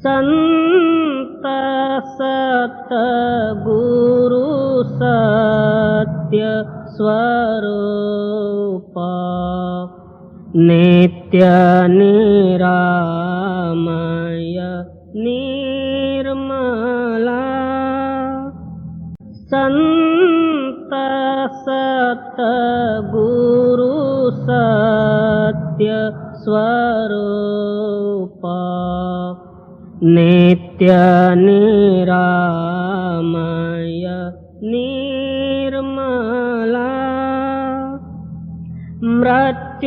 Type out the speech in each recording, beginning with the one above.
संत सतगुरु सत्य स्वरूप नित्य निरामय निर्मला संत सतगुरु सत्य स्वरूप नित्य निरामय निर्मला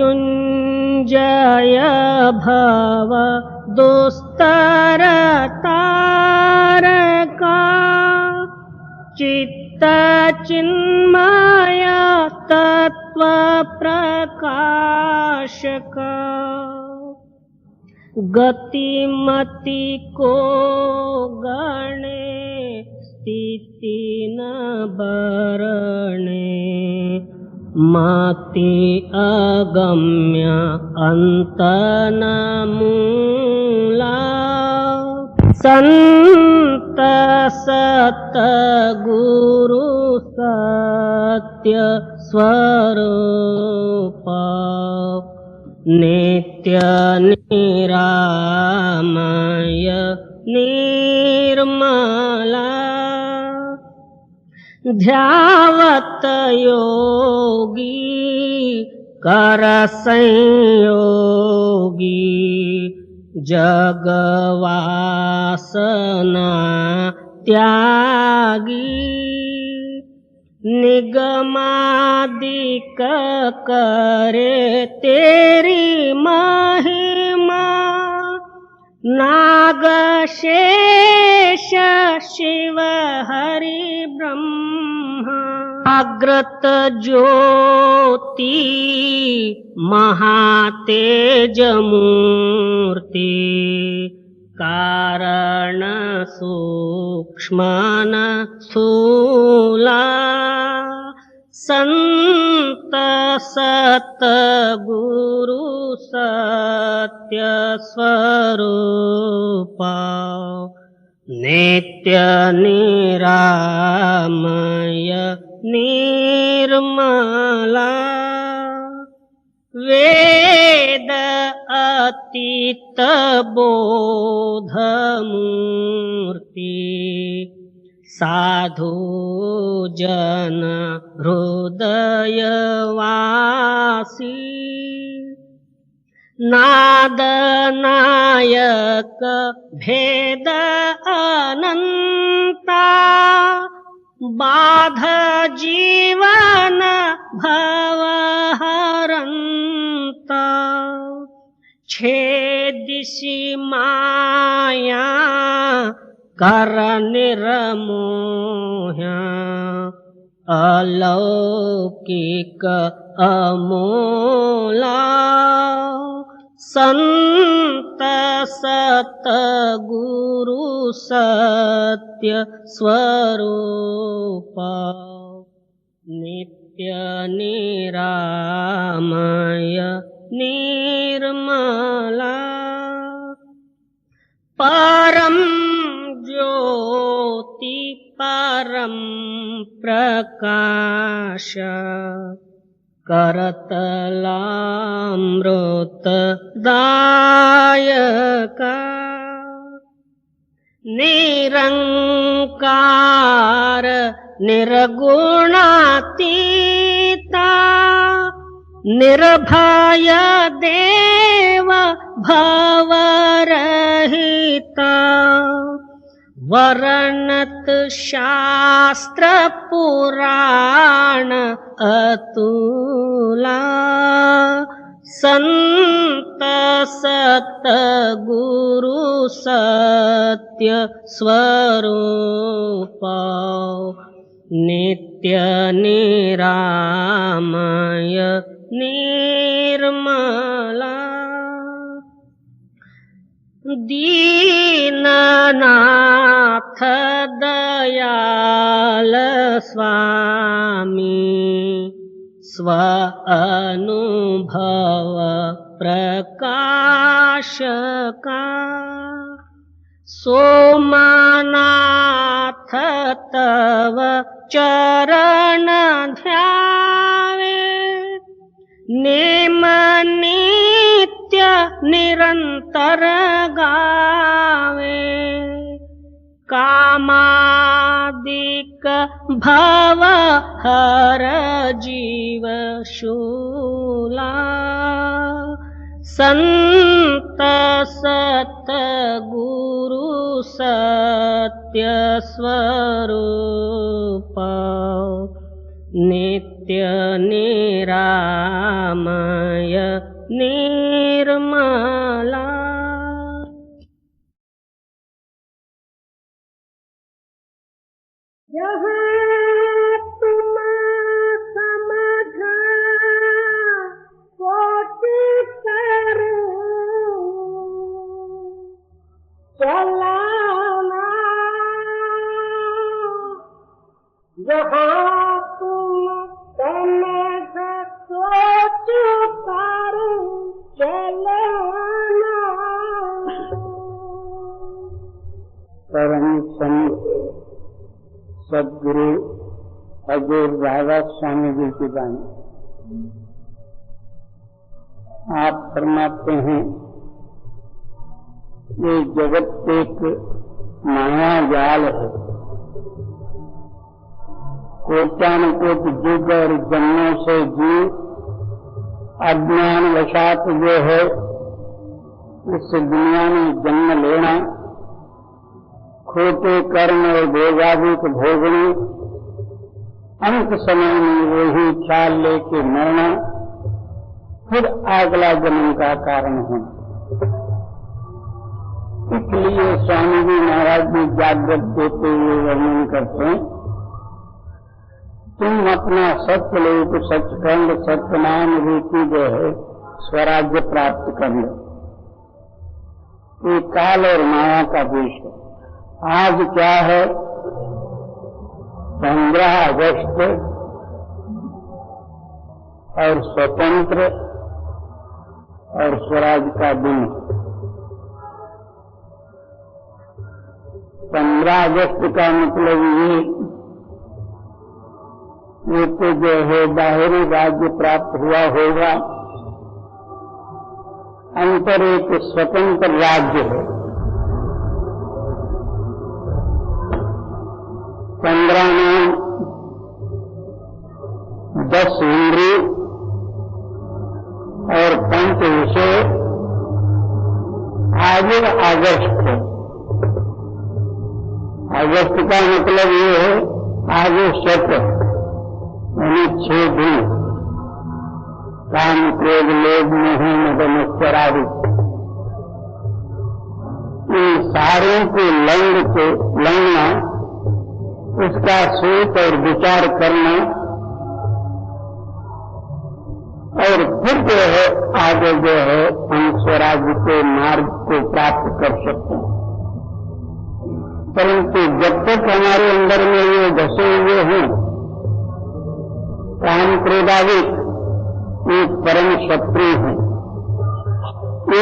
मृत्युंजय भव दुस्तर तारका चित्त चिन्मय तत्व प्रकाशका गतिमति को गणे स्थिति न बरणे मति अगम्य अंत न मूला संत सतगुरु सत्य स्वरूप नित्य निरामय निर्मला ध्यावत योगी कर संयोगी जगवासना त्यागी निगमादिक करे तेरी महिमा नाग शेष शिव हरि ब्रह्मा अग्रत ज्योति महातेज मूर्ति कारण सूक्ष्मन स्थूला संत सतगुरु सत्य स्वरूप नित्य निरामय निर्मला वेद अतीत बोध मूर्ति साधु जन हृदय वासी नाद नायक भेद अनंता बाध जीवन भव हरंता छेदिसि माया कर निर्मोह्या अलौकिक अमोला संत सतगुरु सत्य स्वरूप नित्य निरामय निर्मला परम ज्योति परम प्रकाश करतलामृत दायका निरंकार निर्गुणातीता निर्भय देव भवरहिता वर्णत शास्त्र पुराण अतुला संत सतगुरु सत्य स्वरूप नित्य निरामय निर्मला दीननाथ दयाल स्वामी स्व अनुभव प्रकाश का सोमनाथ तव चरण ध्यावे नेम नित्य निरंतर गावे कामादिक भव हर जीव शूला संत सत गुरु सत्य स्वरूप नित्य निरामय निर्मला। जहाँ तुम समझा कोटि करो चलाना, जहाँ तुम समझ सोच करो चलाना। परम संत सदगुरु हजूर राधा स्वामी जी की बानी। आप फरमाते हैं ये जगत एक माया जाल है, कोटानुकोट युग और जन्मों से जीव अज्ञान वशात जो है इस दुनिया में जन्म लेना, खोटे कर्म और भोगादिक भोगने, अंत समय में वही ख्याल लेके मरना, फिर अगला जन्म का कारण होना। इसलिए स्वामी जी महाराज भी जागृत देते हुए वर्णन करते हैं, तुम अपना सत्यलोक सचखंड सत्यनाम रूपी जो है स्वराज्य प्राप्त कर लो। ये काल और माया का देश है। आज क्या है, 15 अगस्त और स्वतंत्र और स्वराज का दिन। 15 अगस्त का मतलब ये तो जो है बाहरी राज्य प्राप्त हुआ होगा, अंतर एक स्वतंत्र राज्य है। 15 में 10 इंद्रिय और 5 विषय। आगे अगस्त है, अगस्त का मतलब ये है आगे शत यानी 6 दिन। काम क्रोध लोभ मोह मद मत्सरादि इन सारों को लंघना, उसका सोच और विचार करना और फिर जो है आगे जो है हम स्वराज्य के मार्ग को प्राप्त कर सकते हैं। परंतु जब तक हमारे अंदर में ये धसे हुए हैं काम क्रोधादिक, ये परम शत्रु हैं, ये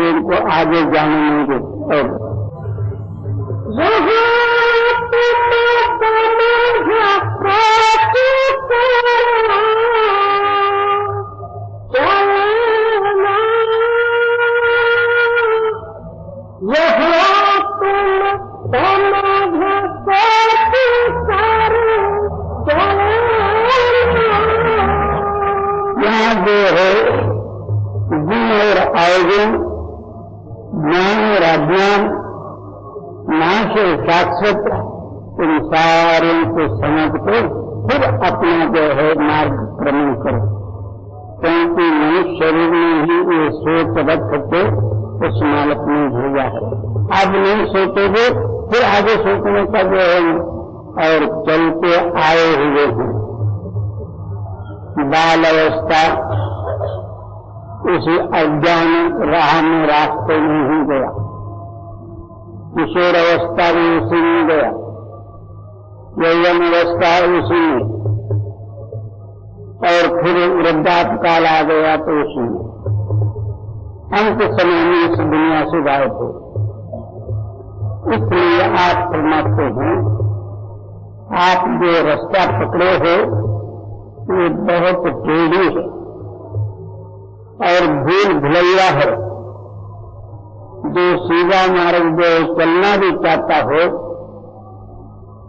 इनको आगे जाने नहीं देते। यहाँ जो है गुण और अवगुण, ज्ञान और अज्ञान, नाश और शाश्वत, इन सारों को समझ कर फिर अपना जो है मार्ग क्रमण करो। क्योंकि मनुष्य शरीर में ही ये सोच रख के उस मालक में भेजा है। अब नहीं सोचोगे फिर आगे सोचने का जो है और चलते आए हुए हैं। बाल अवस्था उसी अज्ञान राह में रास्ते में ही गया, किशोर अवस्था भी उसी में गया, यौवन अवस्था उसी में, और फिर वृद्धापकाल आ गया तो उसी में, अंत समय में इस दुनिया से गायब हो। इसलिए आप फरमाते हैं आप जो रास्ता पकड़े हो ये बहुत टेढ़ी है और भूल भुलैया है। जो सीधा मार्ग जो चलना भी चाहता हो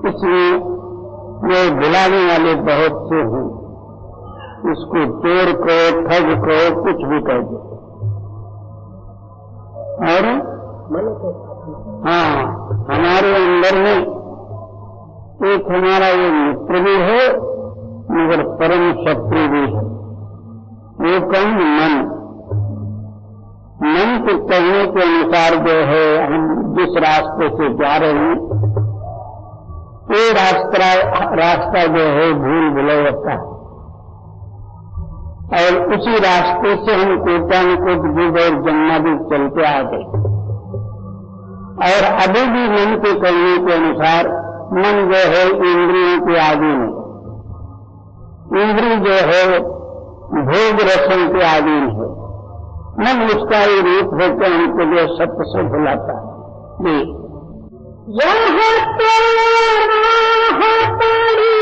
इसमें ये भुलाने वाले बहुत से हैं। इसको चोर को ठग को कुछ भी कह दो। और हाँ, हमारे अंदर में एक हमारा ये मित्र भी है मगर परम शत्रु भी है। वो कौन? मन के कहने के अनुसार जो है हम जिस रास्ते से जा रहे हैं ये रास्ता जो है भूल भुलैया है और उसी रास्ते से हम कोटानुकोट युग और जन्मादि चलते आ गए। और अभी भी मन के कहने के अनुसार मन जो है इंद्रियों के आधीन है। इंद्रिय जो है भोग रसन के आधीन है। मन उसका ही रूप होकर हमको जो सत्य से भुलाता है। यह तो राह बड़ी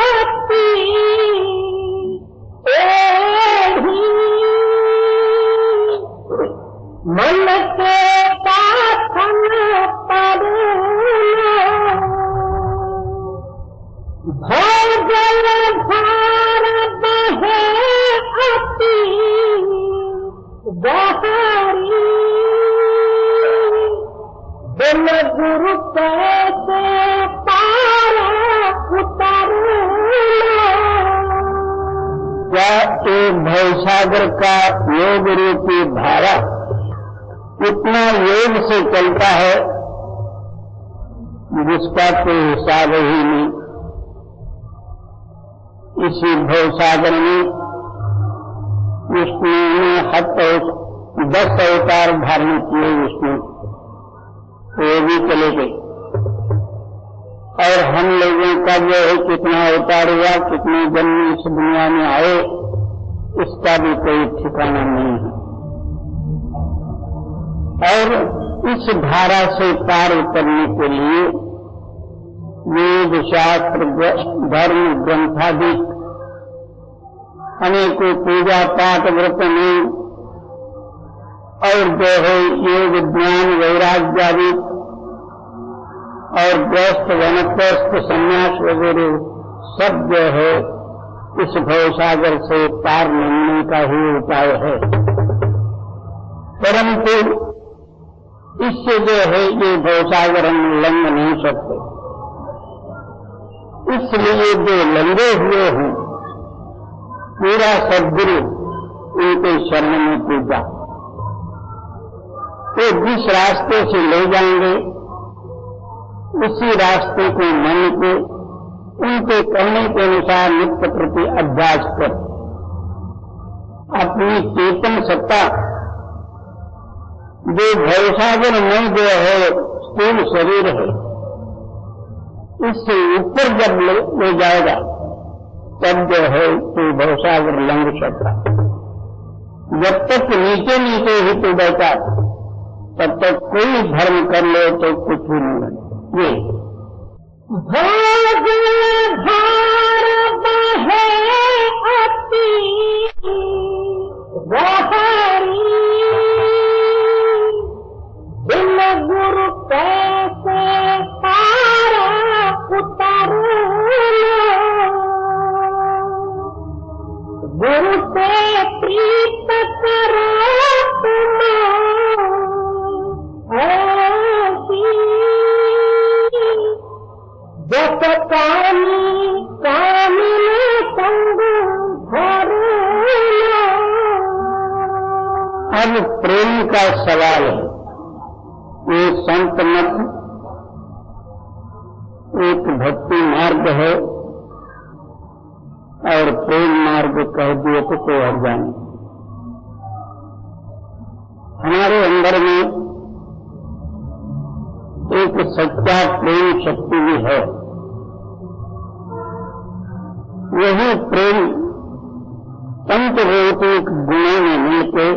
अति टेढ़ी, मन के पाथन पर भोजन धार बहे अति गहरी, बिन गुरु कैसे पार उतरू। क्या एक भवसागर का योग रूपी धारा इतना योग से चलता है जिसका कोई हिसाब ही नहीं। इसी भवसागर में विष्णु ने 10 अवतार धारण किए। विष्णु वो भी चले गए और हम लोगों का जो है कितना अवतार हुआ, कितने जन्म इस दुनिया में आए, इसका भी कोई ठिकाना नहीं है। और इस धारा से पार उतरने के लिए वेद शास्त्र धर्म ग्रंथादि अनेकों पूजा पाठ व्रत में और जो है योग ज्ञान वैराग्यादि और गृहस्थ वनप्रस्थ संन्यास वगैरह सब जो है इस भवसागर से पार मिलने का ही उपाय है। परंतु इससे जो है ये भवसागर हम लंघ नहीं सकते। इसलिए जो लंघे हुए हैं पूरा सद्गुरु उनके शरण में पूजा तो जिस रास्ते से ले जाएंगे उसी रास्ते को मन के उनके कहने के अनुसार नित्य प्रति अभ्यास कर अपनी चेतन सत्ता जो भवसागर में जो है स्थूल शरीर है इससे ऊपर जब ले जाएगा तब जो है तो भवसागर लंघ सकता। जब तक नीचे नीचे ही तो बैठा तब तक कोई धर्म कर ले तो कुछ भी नहीं बने। ये भोग धार बहे अति गहरी, बिन गुरु कैसे पार उतरू। गुरु से प्रीत करो तुम ऐसी, जस कामिन संग धरो। अब प्रेम का सवाल है। ये संत मत एक भक्ति मार्ग है और प्रेम मार्ग कह दिए तो कोई हर जाने। हमारे अंदर में एक सच्चा प्रेम शक्ति भी है। यही प्रेम पंचभौतिक गुणों में मिलकर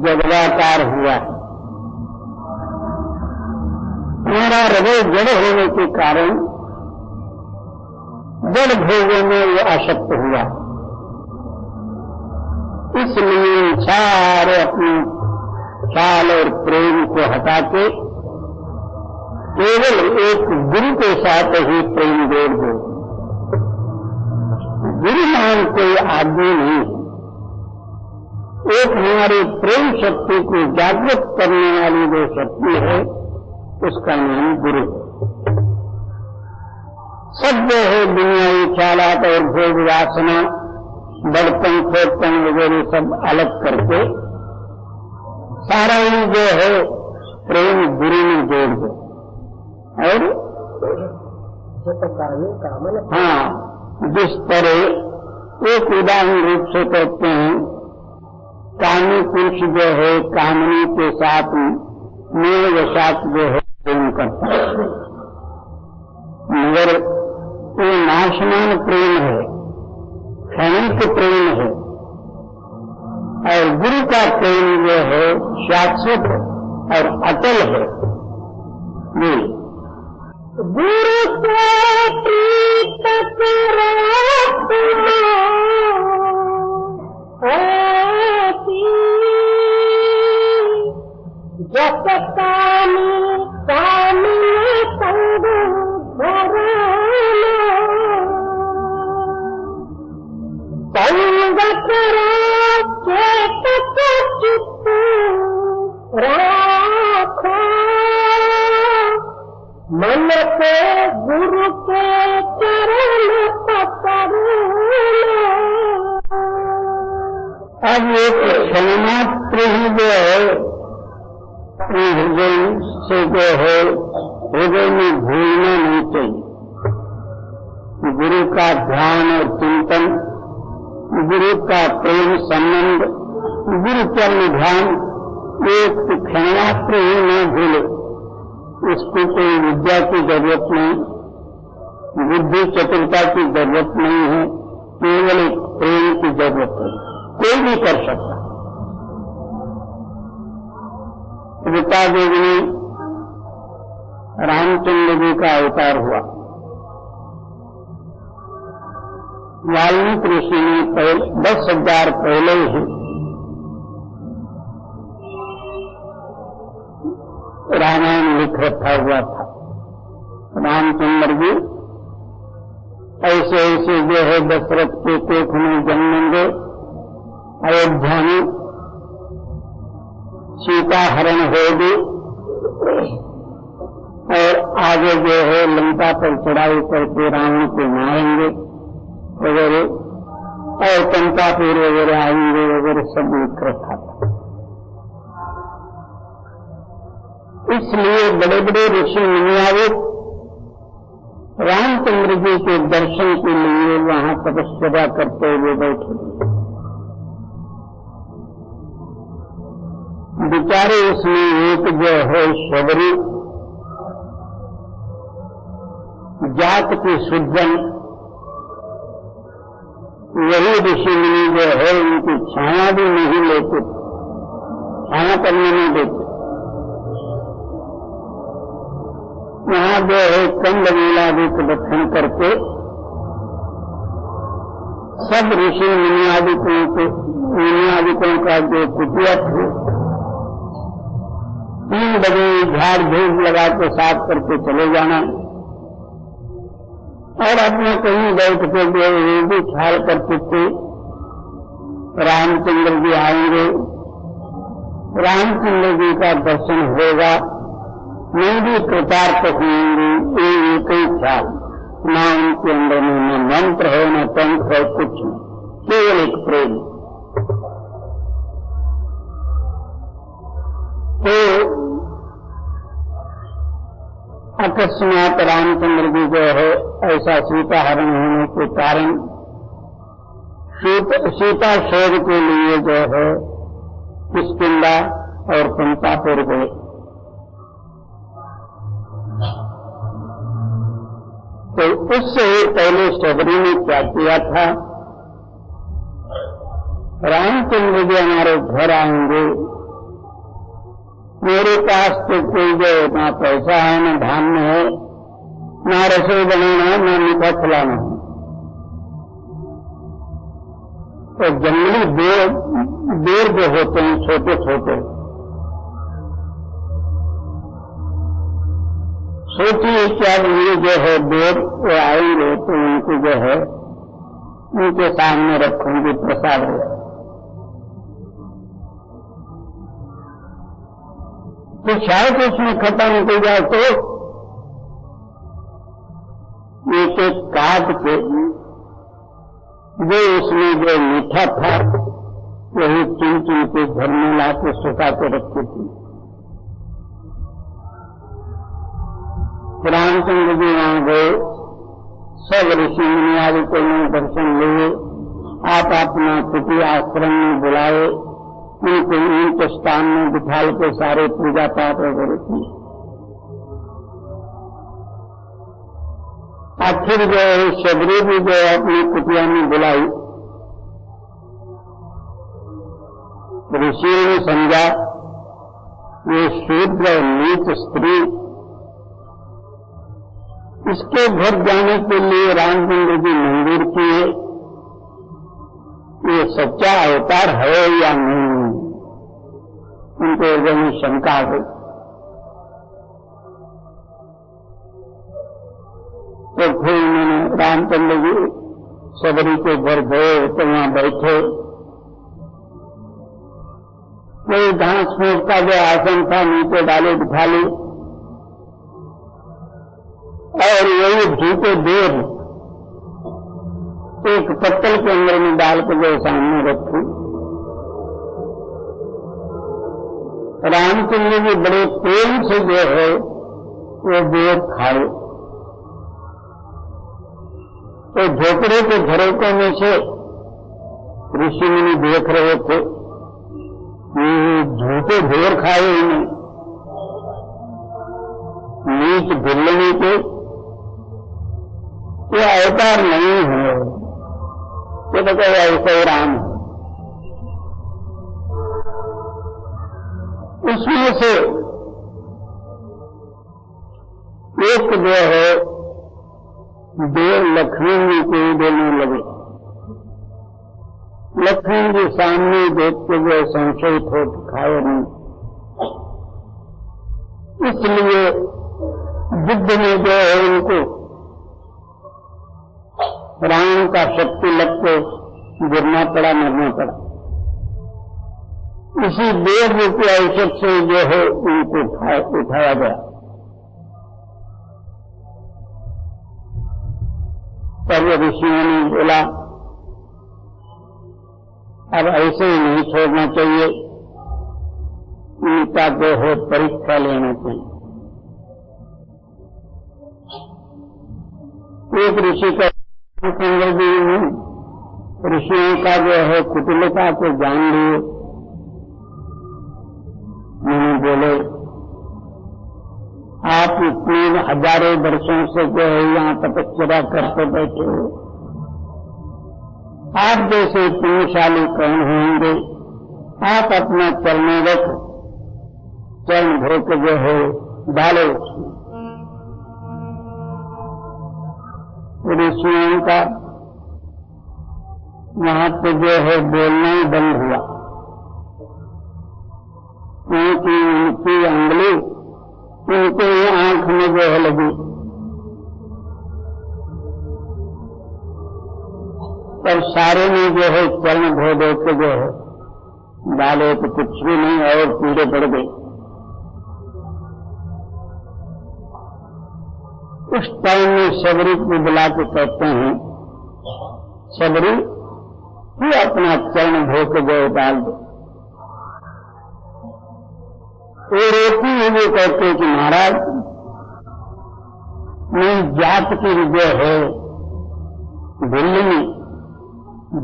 जगदाकार हुआ है। हमारा हृदय जड़ होने के कारण जड़ भोगों में वो आसक्त हुआ। इसलिए सारे अपने ख्याल और प्रेम को हटा के केवल एक गुरु के साथ ही प्रेम जोड़ दो। गुरु मान कोई आदमी नहीं, एक हमारी प्रेम शक्ति को जागृत करने वाली जो शक्ति है उसका नाम गुरु है। सब जो है दुनियावी ख्यालात और भोग वासना बड़पन खोटपन वगैरह सब अलग करके सारा ही जो है प्रेम गुरु में जोड़ दो। और हाँ, जिस तरह एक उदाहरण रूप से कहते हैं, कामी पुरुष जो है कामनी के साथ मेल वशात जो है प्रेम करता है, मगर ये नाशमान प्रेम है, क्षणिक प्रेम है। और गुरु का प्रेम जो है शाश्वत और अटल है। ये गुरु से प्रीत जप कामी कामी संग संग करो चेतक चित्त राखो मन को गुरु के चरण पकड़ो। अब एक क्षणमात्र ही जो है हृदय से जो है हृदय में भूलना नहीं चाहिए। गुरु का ध्यान और चिंतन, गुरु का प्रेम संबंध, गुरु चरण ध्यान एक क्षणमात्र ही न भूले। इसको कोई विद्या की जरूरत नहीं, बुद्धि चतुरता की जरूरत नहीं है, केवल एक प्रेम की जरूरत है। कोई भी कर सकता। रीता देवी ने रामचंद्र जी का अवतार हुआ। वाल्मीकि ऋषि ने 10,000 पहले ही रामायण लिख रखा हुआ था। रामचंद्र जी ऐसे ऐसे जो है दशरथ के कोख में जन्मेंगे, अयोध्या में सीता हरण होगी और आगे जो है लंका पर चढ़ाई करके रावण को मारेंगे वगैरह, और चंपापुर वगैरह आएंगे वगैरह सब लिख रखा था। इसलिए बड़े बड़े ऋषि मुनियावे रामचंद्र जी के दर्शन के लिए वहां तपस्या करते हुए बैठे। बेचारे उसमें एक जो है शबरी जात की सुजन, वही ऋषि मुनि जो है उनकी छाया भी नहीं लेते, छाया करने नहीं देते। वहां जो है कंद लीलादि को दर्शन करके सब ऋषि मुनियादिकों का जो कुटिया थे 3 बजे झाड़ झूठ लगा के साफ करके चले जाना और अपने कहीं बैठ के जो ये भी ख्याल करते थे रामचंद्र जी आएंगे, रामचंद्र जी का दर्शन होगा, मैं भी कृतार्थ होंगी। ये एक ही ख्याल, न उनके अंदर में न मंत्र है न तंत्र है, कुछ नहीं, केवल एक प्रेम। तो अकस्मात रामचंद्र जी जो है ऐसा सीता हरण होने के कारण सीता शोध के लिए जो है किष्किंधा और पंचापुर गए। तो उससे पहले शबरी ने क्या किया था, रामचंद्र जी हमारे घर आएंगे, मेरे पास तो कोई जो ना पैसा है, ना धान्य है, ना रसोई बनाना है, ना मीठा खिलाना है। तो जंगली बेर जो होते हैं छोटे छोटे, सोचिए क्या ये जो है बेर वो आएंगे तो उनको जो है उनके सामने रखूंगी प्रसाद है। तो शायद उसमें खत्म निकल जाए तो एक एक काट के जो उसमें जो मीठा था वही चुन चुन के घर में ला के सुखा के रखी थी। रामचंद्र जी वहां गए, सब ऋषि मुनि आदि को दर्शन लिए, आप अपना कुटी आश्रम में बुलाए, उनके स्थान में बिठा के सारे पूजा पाठ वगैरह की। आखिर जो है शबरी भी जो अपनी कुटिया में बुलाई, ऋषियों ने समझा ये शूद्र नीच स्त्री, इसके घर जाने के लिए रामचंद्र जी मंदिर किए, ये सच्चा अवतार है या नहीं, उनको एकदम शंका आ गई। तो फिर उन्होंने रामचंद्र जी शबरी के घर गए तो वहां बैठे, कोई घास फूस का जो आसन था नीचे डाले बिठा ली, और यही झूठे देर एक पत्तल के अंदर में डाल कर जो सामने रखी। रामचंद्र जी बड़े प्रेम से जो है वो देर खाए, तो झोपड़े के झरोकों में से ऋषि मुनि देख रहे थे, ये झूठे देर खाए इन्हें, नीच भिल्लनी के, ये अवतार नहीं है, ये तो कोई ऐसे राम है। उसमें से एक जो है देव लक्ष्मण जी को देने लगे। लक्ष्मण जी सामने देख के जो संशयित हो खाए नहीं, इसलिए युद्ध में जो है उनको राम का शक्ति लग के गिरना पड़ा, मरना पड़ा। इसी देव रूपी औषध से जो है उनको उठाया गया। तब ऋषियों ने बोला अब ऐसे ही नहीं छोड़ना चाहिए, इनका जो है परीक्षा लेना चाहिए। एक ऋषि का रामचंद्र जी ऋषियों का जो है कुटिलता को जान लिए, उन्होंने बोले आप इतने हजारों वर्षों से जो है यहाँ तपस्या करते बैठे हो, आप जैसे पुण्यशाली कौन होंगे, आप अपना चरण रख चरण धो के जो है डालो। ऋषियों का वहां पे जो है बोलना ही बंद हुआ, क्योंकि उनकी अंगुली उनके आंख में जो है लगी। पर सारे में जो है चरण धो धो के जो है डाले तो कुछ भी नहीं और कीड़े पड़ गए। उस टाइम में शबरी को बुला के कहते हैं, शबरी तू अपना चरण धो के जो डाल दो। वो रोती हुई कहते कि महाराज मैं जात की जो है भिल्लनी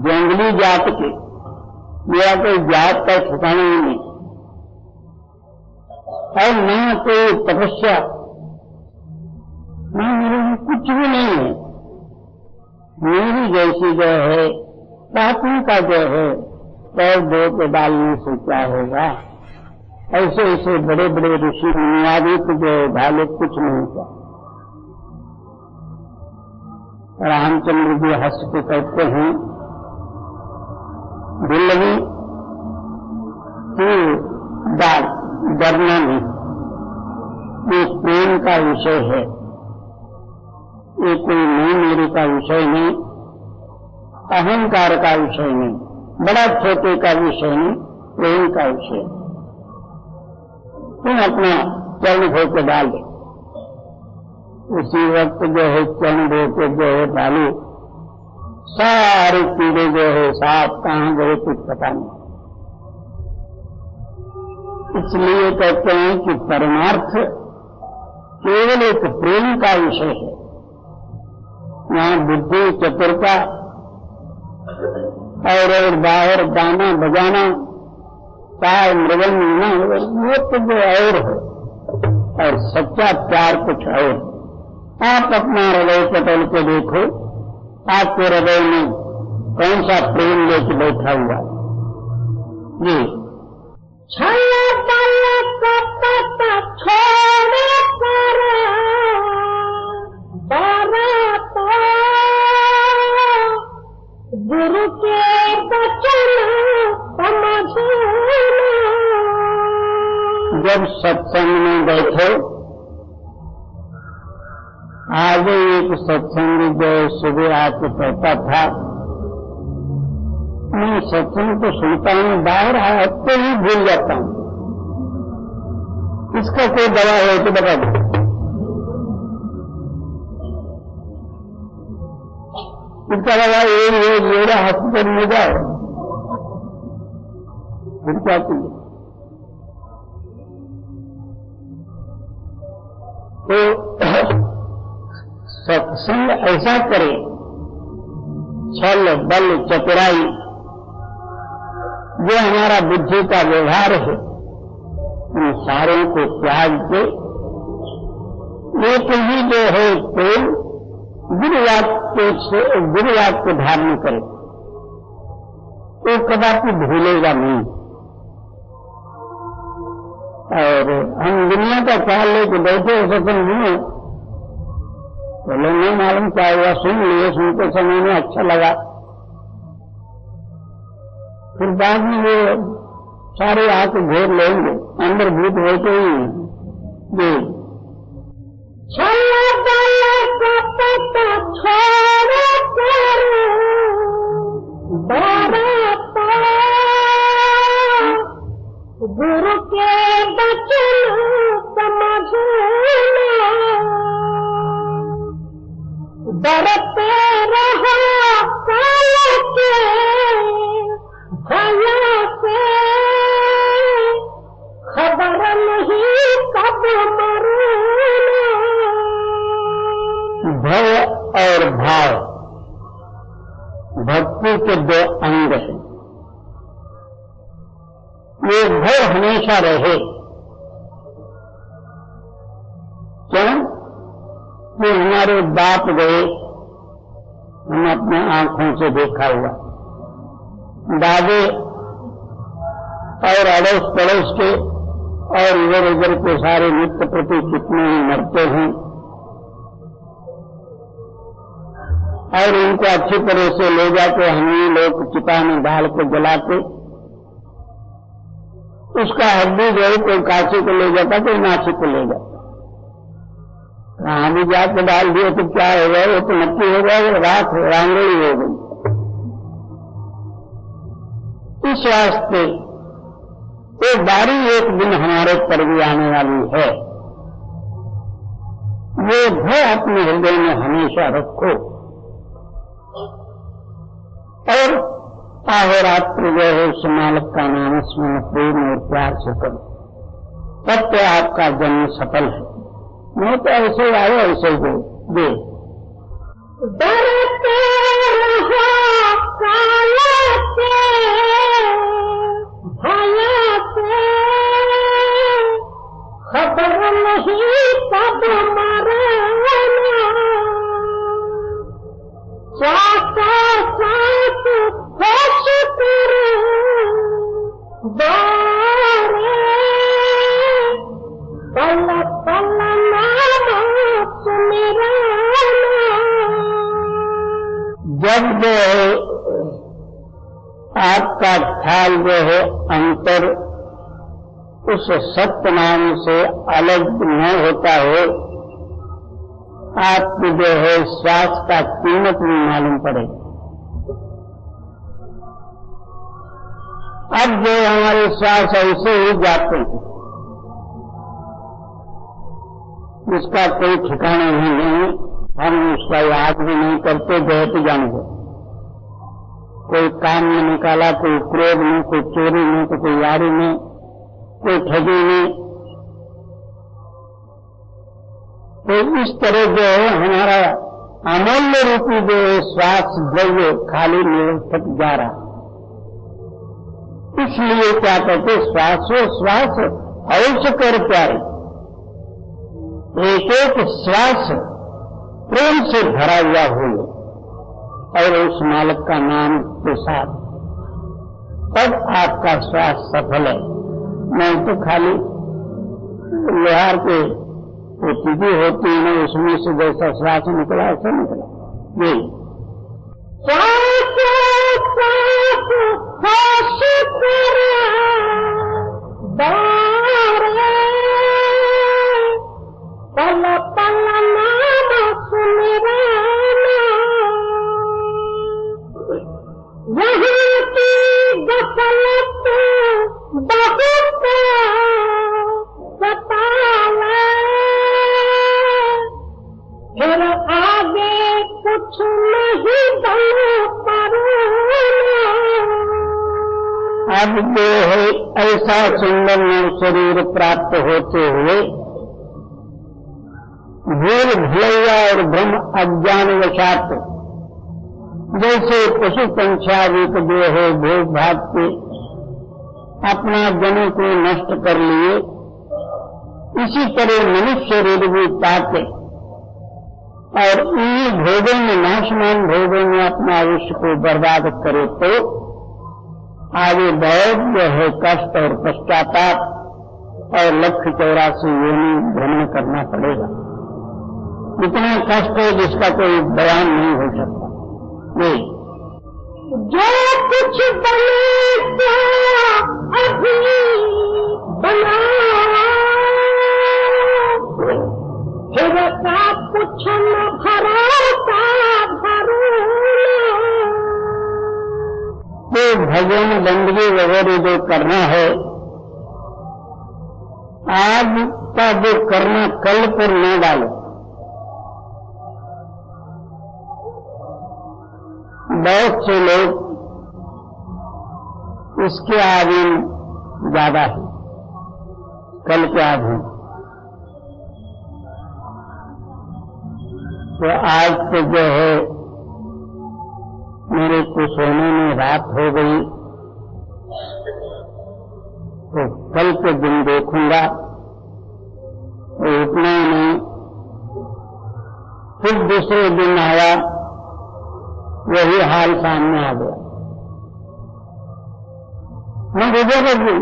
जंगली जात के, मेरा कोई जात का ठिकाना ही नहीं, और न कोई तपस्या, नहीं मेरे लिए कुछ भी नहीं है। मेरी जैसी जो है पापी का जो है पैर धो के डालने से क्या होगा, ऐसे ऐसे बड़े बड़े ऋषि मुनियादी तो जो भाले कुछ नहीं था। रामचंद्र जी हंस के कहते हैं, दिल्ली कि डरना नहीं, ये प्रेम का विषय है, ये कोई नहीं मेरे का विषय नहीं, अहंकार का विषय नहीं, बड़ा छोटे का विषय नहीं, प्रेम का विषय। तुम अपना चरण धो के डाल दे। उसी वक्त जो है चरण धो के जो है डालू, सारे कीड़े जो है साफ कहां गए कुछ पता नहीं। इसलिए कहते हैं कि परमार्थ केवल एक प्रेम का विषय है। यहाँ बुद्धि चतुरता और बाहर गाना बजाना तार मृगन ये तो जो और है, और सच्चा प्यार कुछ और। आप अपना हृदय पटल के देखो, आपके हृदय में कौन सा प्रेम लेके बैठा हुआ जी। छल बल कपट छोड़ कर बरत गुरु के वचन समझना। जब सत्संग में बैठे, आगे एक सत्संग जो सुबह आके कहता था, मैं सत्संग तो सुनता हूँ, बाहर आया तो ही भूल जाता हूँ, इसका कोई दवा हो तो बता दो। इसका दवा ये मेरा हॉस्पिटल में जाओ, फिर क्या चाहिए? तो सत्संग ऐसा करे, छल बल चतुराई जो हमारा बुद्धि का व्यवहार है, उन सारों को त्याग के एक ही जो है प्रेम गुरुवाद को धारण करे, तो कदापि भूलेगा नहीं। और हम दुनिया का ख्याल लेके बैठे सत्संग में, तो लोग नहीं मालूम क्या हुआ, सुन लिए, सुनते समय में अच्छा लगा, फिर बाद में वो सारे आके घेर लेंगे, अंदर भूत होते ही जी। छल बल कपट छोड़ कर बरत गुरु के वचन समझना। डरते रहो काल के भय से, खबर नहीं कब मरना। भय और भाव भक्ति के दो अंग हैं। ये भय हमेशा रहे, क्यों कि हमारे बाप गए, हम अपने आंखों से देखा हुआ, दादे और अड़ोस पड़ोस के और इधर उधर के सारे मित्र प्रति कितने ही मरते हैं, और इनको अच्छी तरह से ले जाके हम ही लोग चिता में डाल के जलाते, उसका हड्डी जो है कोई काशी को ले जाता, कोई नासिक को ले जाता। कहाँ भी जाके डाल दिए तो क्या हो गया, वो तो मट्टी हो गया, वो राख रांगड़ी हो गई। इस वास्ते वो बारी एक दिन हमारे पर भी आने वाली है। वो भय अपने हृदय में हमेशा रखो, और अहोरात्र जो है उस मालिक का नाम स्मरण प्रेम और प्यार से करो, तब तो आपका जन्म सफल है। नहीं तो ऐसे ही आए ऐसे ही दे। डरते रहो काल के भय से, खबर नहीं कब मरना। साथ साथ होश कर बारे जब जो है आपका ख्याल जो है अंतर उस सत्य नाम से अलग न होता है, आपको जो है श्वास का कीमत भी मालूम पड़े। अब जो हमारे श्वास ऐसे ही जाते हैं, इसका कोई ठिकाना नहीं है, हम उसका याद भी नहीं करते, बहते जाने। कोई काम में निकाला, कोई क्रोध में, कोई चोरी में, कोई यारी में, कोई ठगी में। तो इस तरह जो है हमारा अमूल्य रूपी जो श्वास द्रव्य खाली निरर्थक जा रहा। इसलिए क्या कहते, श्वासो श्वास अवश्य कर प्यारे। एक एक श्वास प्रेम से भरा हुआ हो और उस मालिक का नाम के साथ, तब आपका श्वास सफल है। नहीं तो खाली लोहार के वो चीजें होती है, उसमें से जैसा श्वास निकला ऐसा निकला। ये पल पल नाम सुमिराना, यहाँ की गफलत बहुत सतावे, फिर आगे कुछ नहीं बन पाना। अब जो है ऐसा सुंदर शरीर प्राप्त होते हुए भूल भुलैया और ब्रह्म अज्ञान वशात जैसे पशु पंचादी को जो है भोग भाग के अपना जन को नष्ट कर लिए, इसी तरह मनुष्य शरीर भी पाते और इन्हीं भोगों में, नाशमान भोगों में अपना आयुष्य को बर्बाद करे, तो आगे बहुत जो है कष्ट और पश्चाताप और 184 योनि भ्रमण करना पड़ेगा। इतना कष्ट है जिसका कोई बयान नहीं हो सकता। नहीं, जो कुछ बने अभी बना, फिर का कुछ न भरोसा तो भजन बंदगी वगैरह जो करना है, आज का जो करना कल पर न डालो। बहुत से लोग इसके आधीन ज्यादा है, कल के आधीन। तो आज तो जो है मेरे को सोने में रात हो गई, तो कल के दिन देखूंगा, तो उतना ही नहीं। फिर दूसरे दिन आया, वही हाल सामने आ गया। मैं बुझेगा जी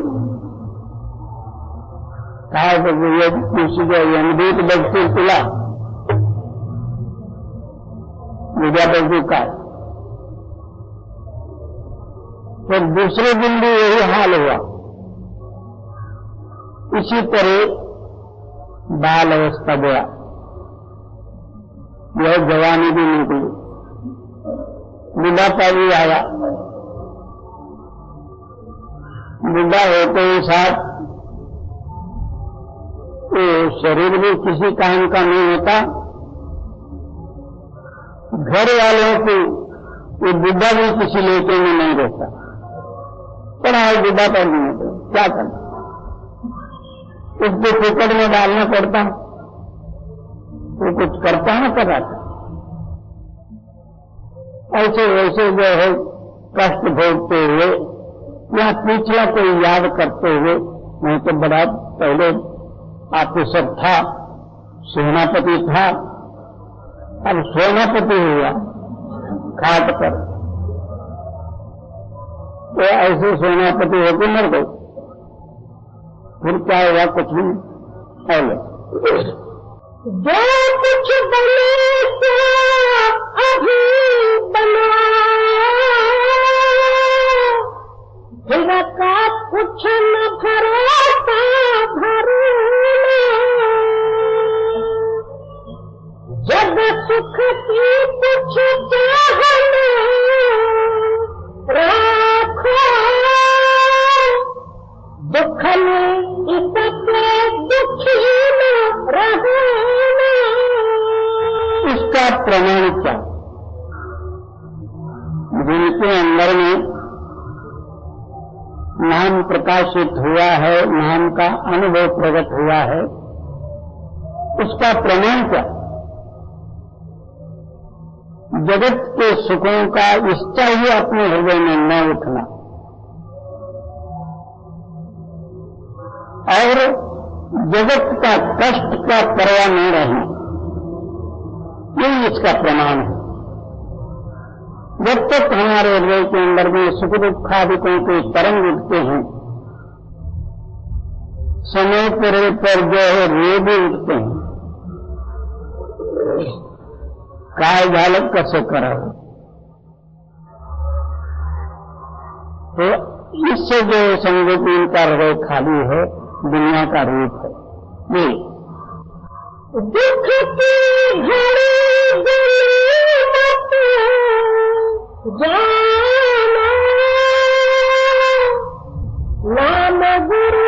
कहा ये किसी को यमदूत बजती पिला विद्या बजती का। फिर दूसरे दिन भी यही हाल हुआ। इसी तरह बाल अवस्था गया, यह जवानी भी निकली, बुढ़ापा भी आया। बुढ़ा होते ही साथ तो शरीर भी किसी काम का नहीं होता, घर वालों को ये बुढ़ा भी किसी लेके में नहीं रहता। पढ़ाई बुढ़ा पर नहीं होता, क्या करना, उसको फोकट में डालना पड़ता, वो कुछ करता ना कर रहा था। ऐसे वैसे जो है कष्ट भोगते हुए या पिछला कोई याद करते हुए, नहीं तो बड़ा पहले ऑफिसर था, सेनापति था, अब सेनापति हुआ खाट पर। तो ऐसे सेनापति होकर मर गए, फिर क्या हुआ, कुछ नहीं। पहले जो कुछ बने अभी फिर का कुछ न भरोसा भरना, जब सुख की कुछ चाहना राखो, दुख में इसके दुखी न रहना। इसका प्रमाण क्या? जिनके अंदर में नाम प्रकाशित हुआ है, नाम का अनुभव प्रकट हुआ है, उसका प्रमाण क्या? जगत के सुखों का इच्छा ही अपने हृदय में न उठना और जगत का कष्ट का परवाह न रहना, यही इसका प्रमाण है। जब तक हमारे हृदय के अंदर में सुख दुखादिकों के तरंग उठते हैं, समय पर जो है रोग उठते हैं, काय झालं कसं करावं, तो इससे जो समझो कि इनका हृदय खाली है, दुनिया का रूप है। ये दुख की घड़ी गनीमत जाना, नाम गुरु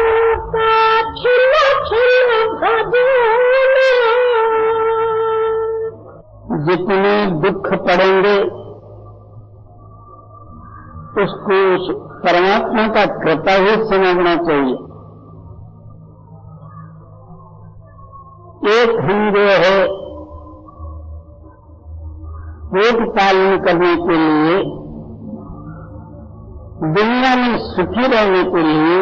का छिन छिन भजना। जितने दुख पड़ेंगे उसको उस परमात्मा का कृपा ही समझना चाहिए। एक हम जो है पेट पालन करने के लिए, दुनिया में सुखी रहने के लिए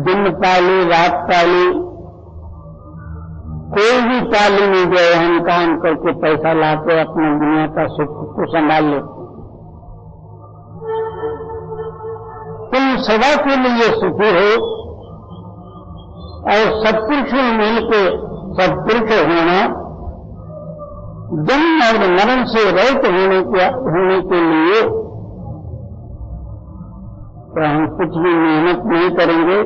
दिन पाली रात पाली कोई भी पाली नहीं जो हम काम करके पैसा लाके अपनी दुनिया का सुख को संभाल लेते, तुम सदा के लिए सुखी हो और सत्पुरुषों मिलके सत्पुरुष होना, जन्म और मरण से रहित होने के लिए तो हम कुछ भी मेहनत नहीं करेंगे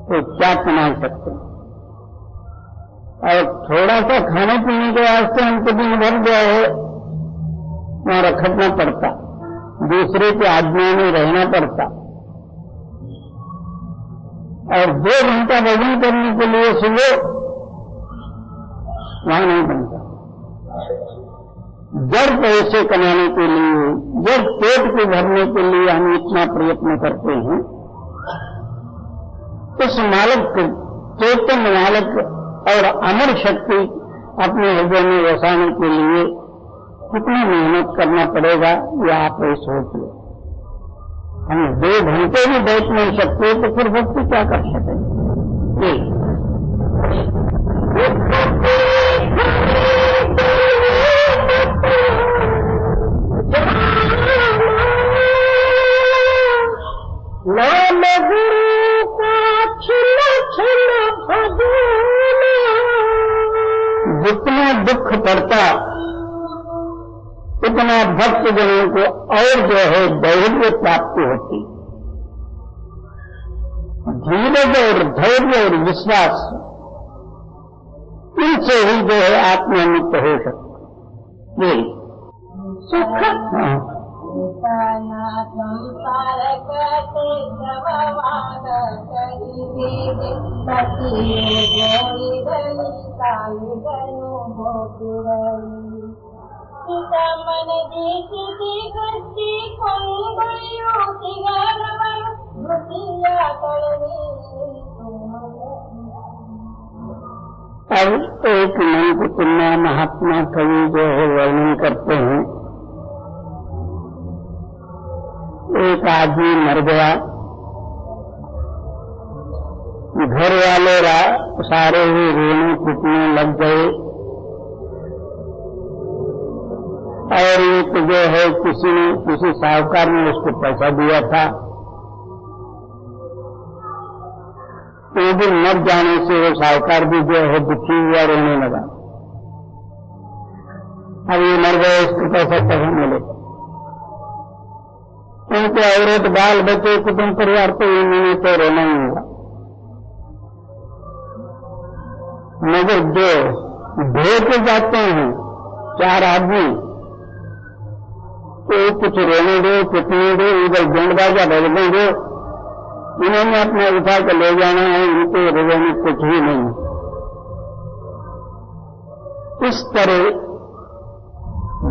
तो क्या कमा सकते हैं। और थोड़ा सा खाने पीने के वास्ते हमको दिन भर जो है वहां रखना पड़ता, दूसरे के आज्ञा में रहना पड़ता, और 2 घंटा भोजन करने के लिए सुबह वहां नहीं बनता। जड़ पैसे कमाने के लिए, जड़ पेट को भरने के लिए हम इतना प्रयत्न करते हैं, उस मालिक चेतन मालिक और अमर शक्ति अपने हृदय में बसाने के लिए कितनी मेहनत करना पड़ेगा, ये आप ही सोच लो। हम 2 घंटे भी बैठ नहीं सकते तो फिर भक्ति क्या कर सकेंगे? नाम गुरु का छिन छिन भजना। जितना दुख पड़ता उतना भक्त जनों को और जो है धैर्य प्राप्ति होती, धीरज और धैर्य और विश्वास, इनसे ही जो है आत्मनित हो सकते। ये सुख संसार करते प्रभवान करी दे पति गोरी धनी काली गनु भोगुरई सीता मन देखी गति कुंडयो सिगारवन भुतिया करनी। अब एक मंकुतिम्मा महात्मा कवि जो है वर्णन करते हैं, एक आदमी मर गया, घर वाले सारे ही रोने पीटने लग गए, और एक जो है किसी साहूकार ने उसको पैसा दिया था, वो भी मर जाने से वो साहूकार भी जो है दुखी हुआ, रोने लगा। अब ये मर गए, इसको पैसा कैसे मिले? उनके औरत बाल बच्चे कुटुंब परिवार को इन्होंने तो रोना ही होगा। मगर जो धो के जाते हैं 4 आदमी, तो कुछ रोने दो, पिटने दो, इधर गेंदबाजा बजने दो, इन्होंने अपना उठा कर ले जाना है, इनके हृदय में कुछ भी नहीं। इस तरह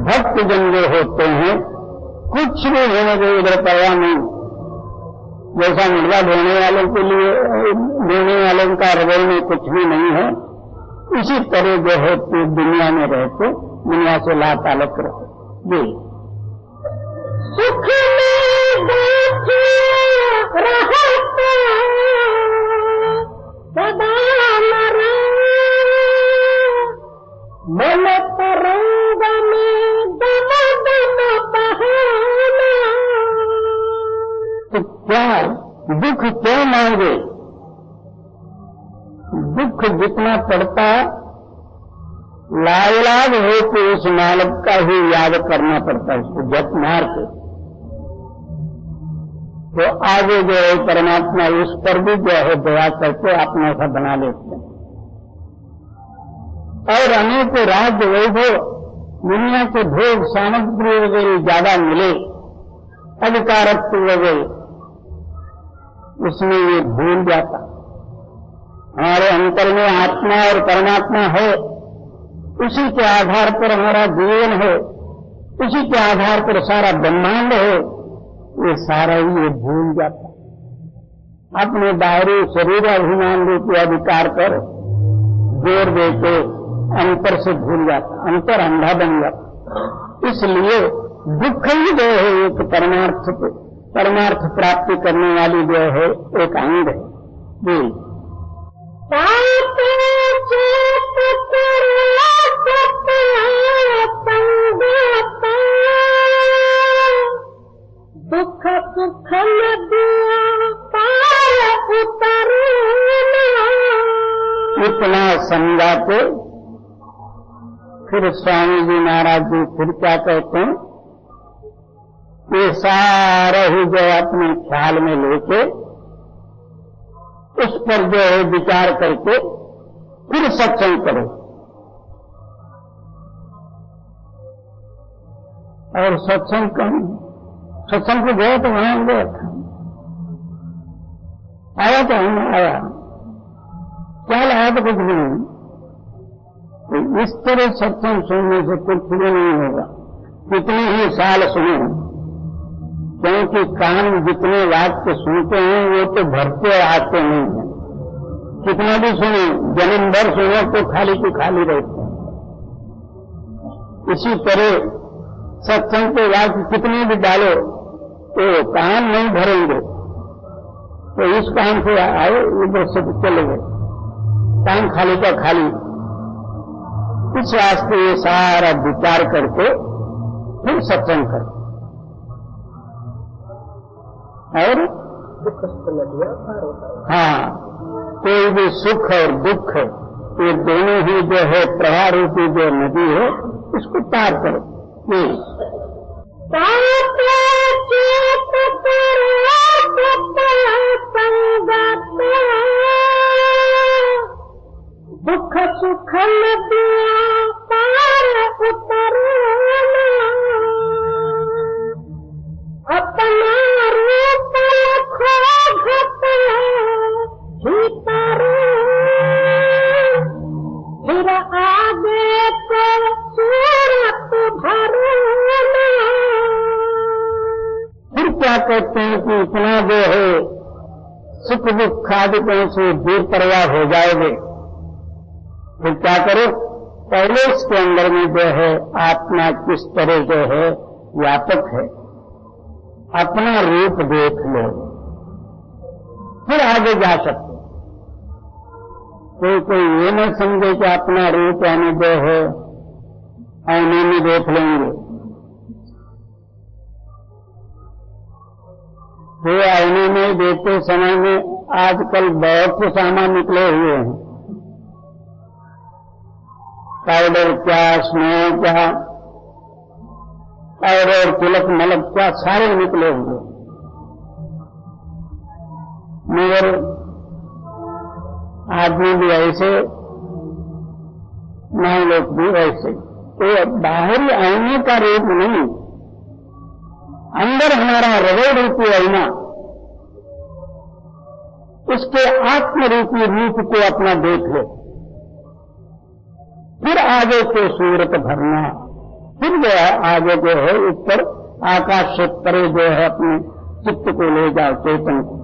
भक्त जन जो होते हैं, कुछ भी होने को इधर परवाह नहीं। जैसा मुर्गा ढोने वालों के लिए, ढोने वालों का हृदय में कुछ भी नहीं है, इसी तरह जो है दुनिया में रहते, दुनिया से लाताल्लुक रहे। जी सुख में बैठे रहते सदा मरे, मन तरंग में दम दम बहाना। तो क्या दुख क्यों मांगे? दुख जितना पड़ता, लाइलाज हो तो उस मालिक का ही याद करना पड़ता है, उसको जप मार के। तो आगे जो है परमात्मा उस पर भी जो है दया करके अपना सा बना लेते हैं। और अनेक राज्य वैभव, दुनिया के भोग सामग्री वगैरह ज्यादा मिले, अधिकारत्व वगैरह, उसमें ये भूल जाता। हमारे अंतर में आत्मा और परमात्मा है, उसी के आधार पर हमारा जीवन है, उसी के आधार पर सारा ब्रह्मांड है, ये सारा ही ये भूल जाता। अपने बाहरी शरीर अभिमान रूपी अधिकार पर जोर देके अंतर से भूल जाता, अंतर अंधा बन जाता। इसलिए दुख ही जो है एक परमार्थ प्राप्ति करने वाली जो है एक अंग है। जी दुख सुख इतना समझा के फिर स्वामी जी महाराज जी फिर क्या कहते हैं, ये सारा ही जो अपने ख्याल में लेके उस पर जो है विचार करके फिर सत्संग करो। और सत्संग को गए तो वहां गया था, आया तो हम आया, क्या लाया तो कुछ भी नहीं। तो इस तरह सत्संग सुनने से कुछ भी नहीं होगा, कितने ही साल सुने, क्योंकि कान जितने वाक्य सुनते हैं वो तो भरते आते नहीं हैं। कितना भी सुने, जन्म भर सुने तो खाली की खाली रहते हैं। इसी तरह सत्संग के वाक्य कितने भी डालो तो कान नहीं भरेंगे। तो इस कान से आए, इधर से चले गए, कान खाली का खाली। इस वास्ते ये सारा विचार करके फिर सत्संग कर। और हाँ, कोई भी सुख और दुख है, ये दोनों ही जो है प्रवाह रूपी जो नदी है, इसको पार करो। दुख सुख नदिया पार उतरना, अपना रूप खो घट भीतर, फिर आगे को सूरत भरना। फिर क्या कहते हैं कि इतना जो है सुख दुख आदिकों से बेपरवाह हो जाओगे, फिर क्या करो, पहले इसके अंदर में जो है आत्मा किस तरह जो है व्यापक है, अपना रूप देख लो, फिर आगे जा सकते। कोई ये न समझे कि अपना रूप यानी जो है आईने में देख लेंगे। तो आईने में देखते समय में आजकल बहुत से सामान निकले हुए हैं, पाउडर क्या, स्नो क्या, और तिलक मलक क्या सारे निकले हुए, मगर आदमी भी ऐसे, मां लोग भी ऐसे। तो बाहरी आईने का रूप नहीं, अंदर हमारा हृदय रूपी आईना, उसके आत्म रूपी रूप को अपना देख ले, फिर आगे के सूरत भरना, फिर जो है आगे जो है ऊपर आकाश से परे जो है अपने चित्त को ले जाओ, चेतन को।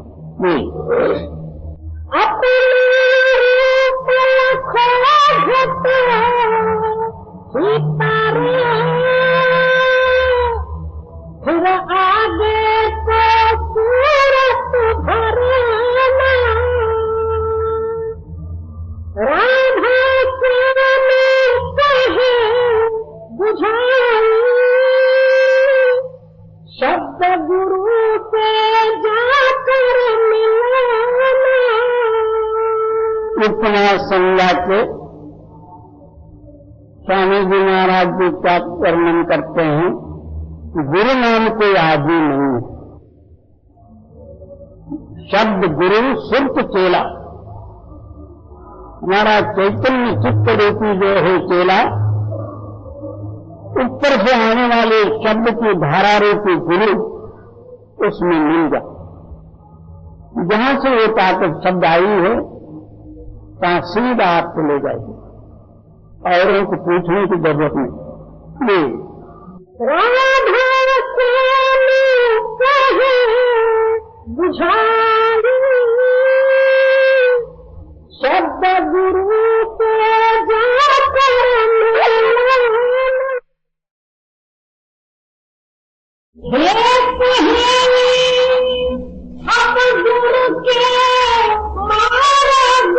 फिर आगे तो सूरत भरना, राधा श्याम कहे बुझाई, शब्द गुरु से जाकर मिलाना। इतना संज्ञा के स्वामी जी महाराज जी क्या वर्णन करते हैं, गुरु नाम कोई आदि नहीं है। शब्द गुरु सिर्फ चेला, हमारा चैतन्य चित्त रूपी जो है चेला, ऊपर से आने वाले शब्द की धारा रूपी गुरु उसमें मिल जाए। जहां से वो ताकत शब्द आई है वहां सीधा आपको ले जाएगी, और उनको पूछने की जरूरत नहीं। राधा श्याम कहे बुझाई, शब्द गुरु से जाकर मिलाना। हे सहेली अब गुरु के मार्ग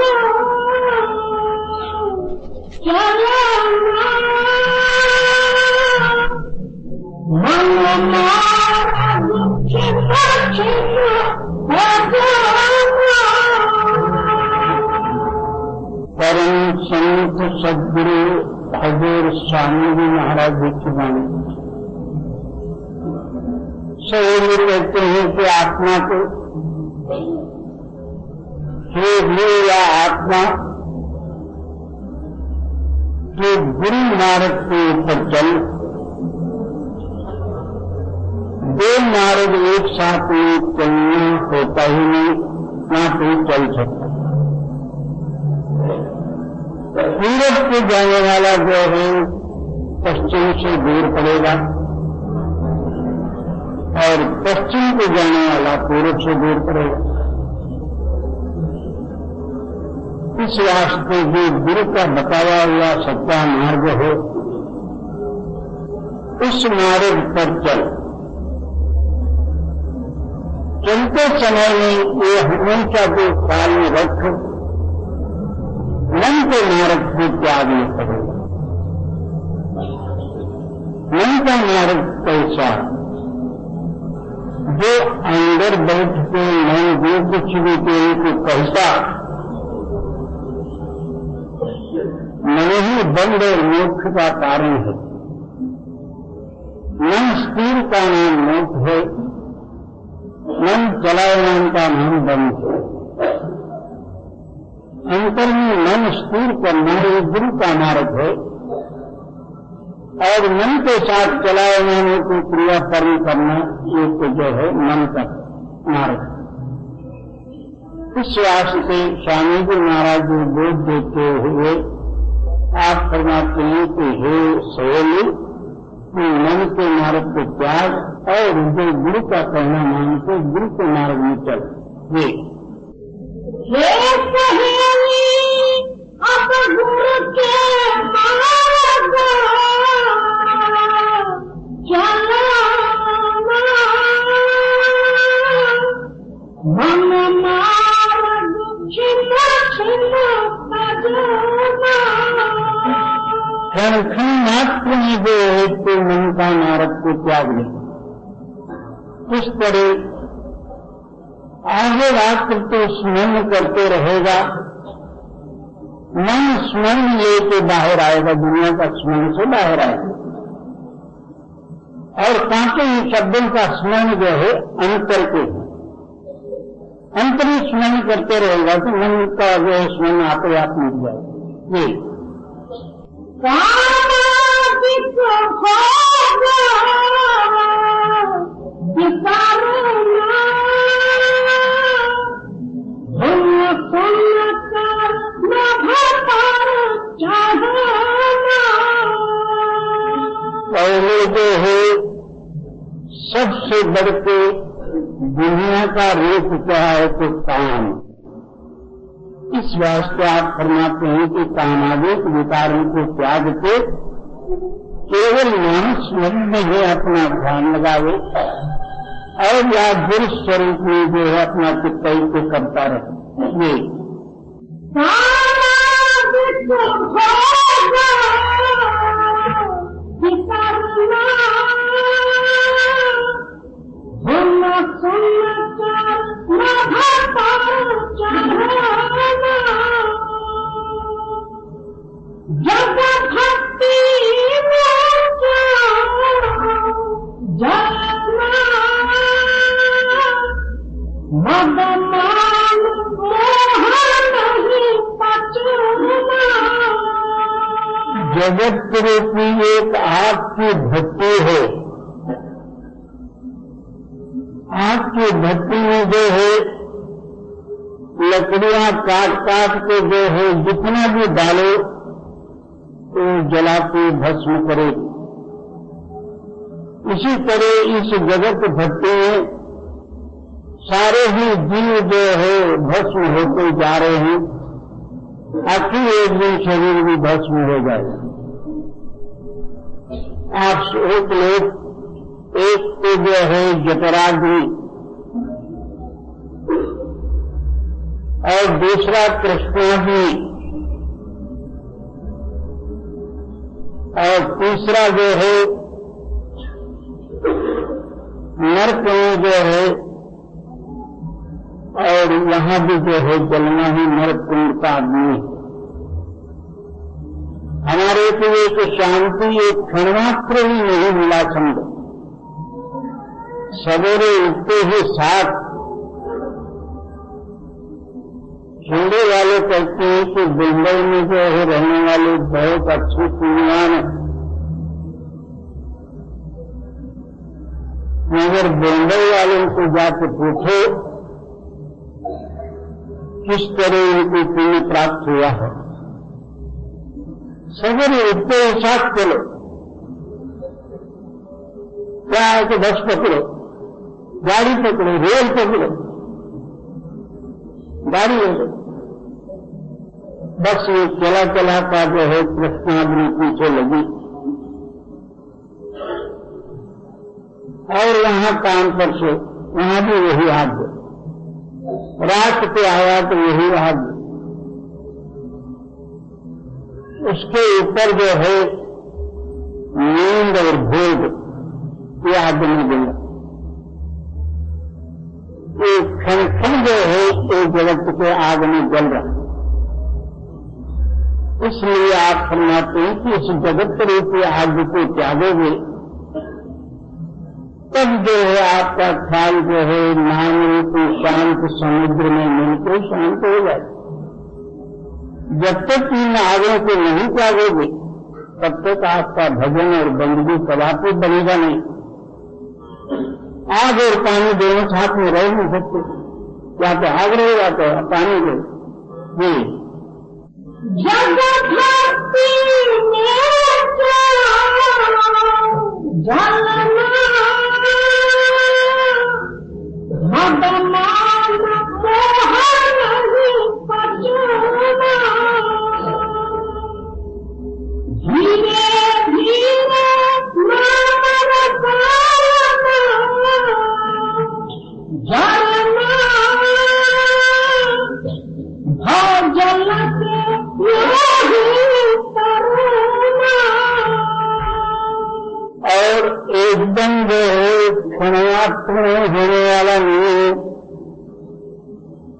चलना, मन मार्ग छिप छिप भजना। परम संत सदगुरु हजूर स्वामी जी महाराज जी की वाणी। सही कहते हैं कि आत्मा को या आत्मा के गुरु मार्ग के ऊपर चल, दो मार्ग एक साथ में चलना होता ही नहीं, ना तो चल सकता। पूरब को जाने वाला जो है पश्चिम से दूर पड़ेगा, और पश्चिम को जाने वाला पूरब से दूर पड़ेगा। इस रास्ते जो गुरु का बताया हुआ सच्चा मार्ग है, उस मार्ग पर चल। चलते समय में ये हमेशा को ख्याल में रख, मन के मार्ग को त्यागना पड़ेगा। मन का मार्ग कैसा, जो अंदर बैठ के मन जो कुछ भी तेरे को कहता, मन ही बंद और मोक्ष का कारण है। मन स्थिर का नाम मोक्ष है, मन चलायमान का नाम बंद है। अंतर में मन स्थिर करना ये गुरु का मार्ग है, और मन के साथ चलायमान को क्रिया कर्म करना ये तो जो है मन का मार्ग। इस वास्ते स्वामी जी महाराज जी बोध देते हुए आप फरमाते हैं कि हे सहेली, मन के मार्ग को त्याग और जो गुरु का कहना मान के गुरु के मार्ग में चल। हे सहेली अब गुरु के मार्ग चलना, मन मार्ग छिप छिप भजना। क्षण मात्र में जो है तो मन का मार्ग को त्याग ले। इस तरह आगे रात्र तो स्मरण करते रहेगा, मन स्मरण लेके बाहर आएगा, दुनिया का स्मरण से बाहर आएगा, और पांचों ही शब्दों का स्मरण जो है अंतर के है। अंतरी स्मरण करते रहेगा तो मन का जो है स्मरण आपे आप मिल जाएगा। ये पहले जो है सबसे बढ़ के दुनिया का रूप क्या है तो काम। इस वास्ते आप फरमाते हैं कि कामादिक विकारों को त्याग के केवल नाम स्मरण में ही अपना ध्यान लगावे और या गुरु स्वरूप में जो है अपना चित्तई को करता रहे। ये जगत रूपी एक आग की भट्टी है। आग की भट्टी में जो है लकड़ियां काट काट के जो है जितना भी डालो तो जला के भस्म करेगी। इसी तरह इस जगत भट्टी में सारे ही जीव जो है भस्म होते जा रहे हैं। आखिर एक दिन शरीर भी भस्म हो जाएगा। आप एक लोग एक तो जो है जठराग्नि और दूसरा कृष्णाग्नि और तीसरा जो है नरक में जो है और यहां भी जो है जलना ही नरक कुंड का अग्नि। हमारे को एक शांति एक क्षणमात्र ही नहीं मिला समझो। सवेरे उठते ही साथ हिंदू वाले कहते हैं कि मुंबई में जो है रहने वाले बहुत अच्छे पुण्यवान है, मगर मुंबई वालों को जाकर पूछो किस तरह उनको पुण्य प्राप्त हुआ है। सवेरे उठते ही साथ चलो, क्या है कि बस पकड़ो, गाड़ी पकड़ो, रेल पकड़ो, गाड़ी ले लो, बस ये चला चला का जो है कृष्णाग्नि पीछे लगी और वहां काम पर से वहां भी यही हाथ दो, रात पे आया तो यही हाथ दो, उसके ऊपर जो है नींद और भोग ये आदमी देगा। एक क्षण क्षण जो है एक जगत के आग में जल रहा। इसलिए आप फरमाते हैं कि इस जगत रूपी आग को त्यागोगे तब जो है आपका ख्याल जो है नाम रूपी शांत समुद्र में मिलकर शांत हो जाए। जब तक इन आगों को नहीं त्यागोगे तब तक आपका भजन और बंदगी कदापि बनेगा नहीं। आग और पानी दोनों साथ में रह नहीं सकते, या तो आग रहेगा तो पानी रहेगा। और एकदम जो है क्षणमात्र होने वाला नहीं है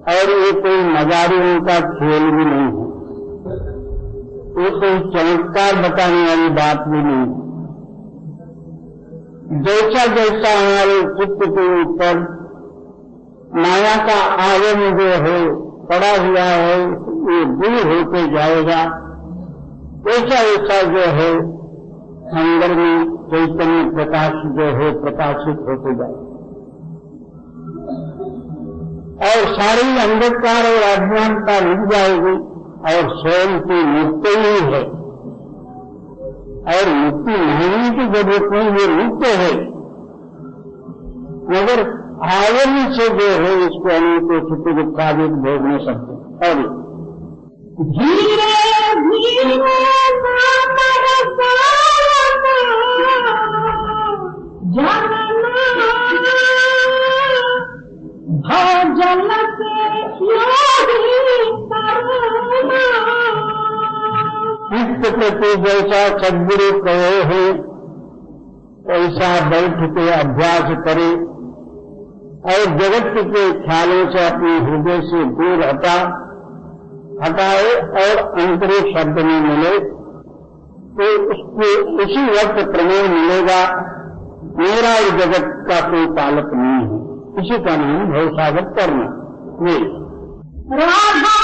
और ये कोई मजारियों का खेल भी नहीं है, ये कोई चमत्कार बताने वाली बात भी नहीं है। जैसा जैसा हमारे चित्त के ऊपर माया का आवरण जो है पड़ा हुआ है ये दूर होते जाएगा, वैसा वैसा जो है अंदर में चैतन्य प्रकाश जो है प्रकाशित होते जाएगा और सारी अंधकार और अज्ञानता मिट जाएगी और स्वयं की मुक्ति ही है। और मुक्ति मांगने की जरूरत नहीं, ये मुक्त है, मगर आवरण से जो है इसको अनेकों सुख दुखादित भोग नहीं सकते। और धीरे धीरे जल इस प्रति जैसा सद्गुरु कहे हैं ऐसा बैठ के अभ्यास करे और जगत के ख्यालों से अपने हृदय से दूर हटाए और अंतरिक्ष शब्द में मिले तो उसको उसी वक्त प्रमेय मिलेगा मेरा इस जगत का कोई पालक नहीं है। इसी का नाम भवसागर करना। राधा